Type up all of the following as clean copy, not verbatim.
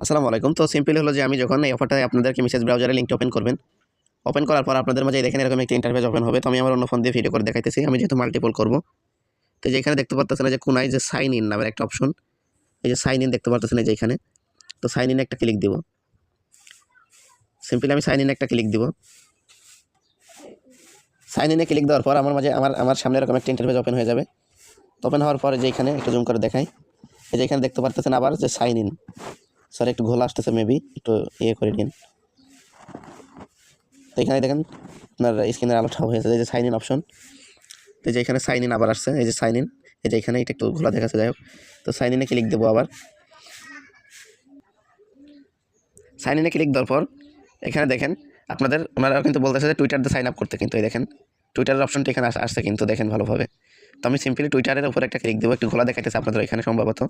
আসসালামু আলাইকুম। তো সিম্পল হলো যে আমি যখন এই অফারটায় আপনাদেরকে মেসেজ ব্রাউজারে লিঙ্কটা ওপেন করবেন। ওপেন করার পর আপনাদের মাঝে দেখেন এরকম একটা ইন্টারফেস ওপেন হবে। তো আমি আমার অন্য ফোন দিয়ে ভিডিও করে দেখাইতেছি। আমি যেহেতু মাল্টিপল করব। তো যেখানে দেখতে পারতেছেন যে কোনায় যে সাইন ইন নামের একটা অপশন। এই যে সাইন ইন দেখতে পারতেছেন এই যে এখানে। তো সাইন ইন একটা ক্লিক দিব। সিম্পলি আমি সাইন ইন একটা ক্লিক দিব। সাইন ইনে ক্লিক দেওয়ার পর আমার মাঝে আমার সামনে এরকম একটা ইন্টারফেস ওপেন হয়ে যাবে। ওপেন হওয়ার পরে যে এখানে একটু জুম করে দেখাই। এই যে এখানে দেখতে পারতেছেন আবার যে সাইন ইন। সরি একটু ঘোলা আসতেছে মেবি একটু করে নিন। তো এখানে দেখেন আপনার স্ক্রিনের আলোটা হয়েছে এই যে সাইন ইন অপশন। তো যে এখানে সাইন ইন আবার আসছে এই যে সাইন ইন। এই যে এখানে এটা একটু ঘোলা দেখাচ্ছে যাই হোক। তো সাইন ইনে ক্লিক দেবো আবার। সাইন ইনে ক্লিক দেওয়ার পর এখানে দেখেন ওনারা কিন্তু বলতেছে যে টুইটার দিয়ে সাইন আপ করতে, কিন্তু এই দেখেন টুইটারের অপশনটি এখানে আসছে কিন্তু দেখেন ভালোভাবে। তো আমি সিম্পলি টুইটারের উপর একটা ক্লিক দেবো, একটু ঘোলা দেখাইতেছে আপনাদের এখানে সম্ভবত।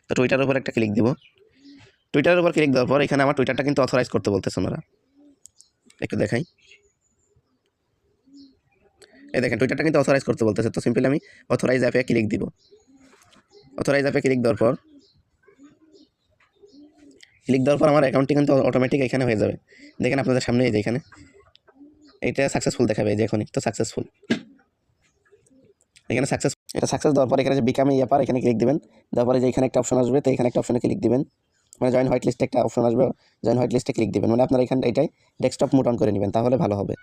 তো টুইটারের উপর একটা ক্লিক দিব। টুইটারের উপর ক্লিক দেওয়ার পর এখানে আমার টুইটারটা কিন্তু অথরাইজ করতে বলতেছে ওনারা। একটু দেখাই, এই দেখেন টুইটারটা কিন্তু অথরাইজ করতে বলতেছে। তো সিম্পলি আমি অথরাইজ অ্যাপে ক্লিক দিব। অথরাইজ অ্যাপে ক্লিক দেওয়ার পর আমার অ্যাকাউন্টটি কিন্তু অটোমেটিক এখানে হয়ে যাবে। দেখেন আপনাদের সামনে এই যে এখানে এটা সাকসেসফুল দেখাবে, যে এখনই তো সাকসেসফুল। এখানে এটা সাকসেস দেওয়ার পর এখানে যে বিকাম ইয়াপার এখানে ক্লিক দিবেন। দেওয়ার পরে যে এখানে একটা অপশন আসবে, তো এখানে একটা অপশনে ক্লিক দিবেন। মানে জয়েন হোয়াইট লিস্টে একটা অপশন আসবে, জয়েন হোয়াইট লিস্টে ক্লিক দিবেন। মানে আপনারা এখানে এটাই ডেস্কটপ মোড অন করে নেবেন, তাহলে ভালো হবে।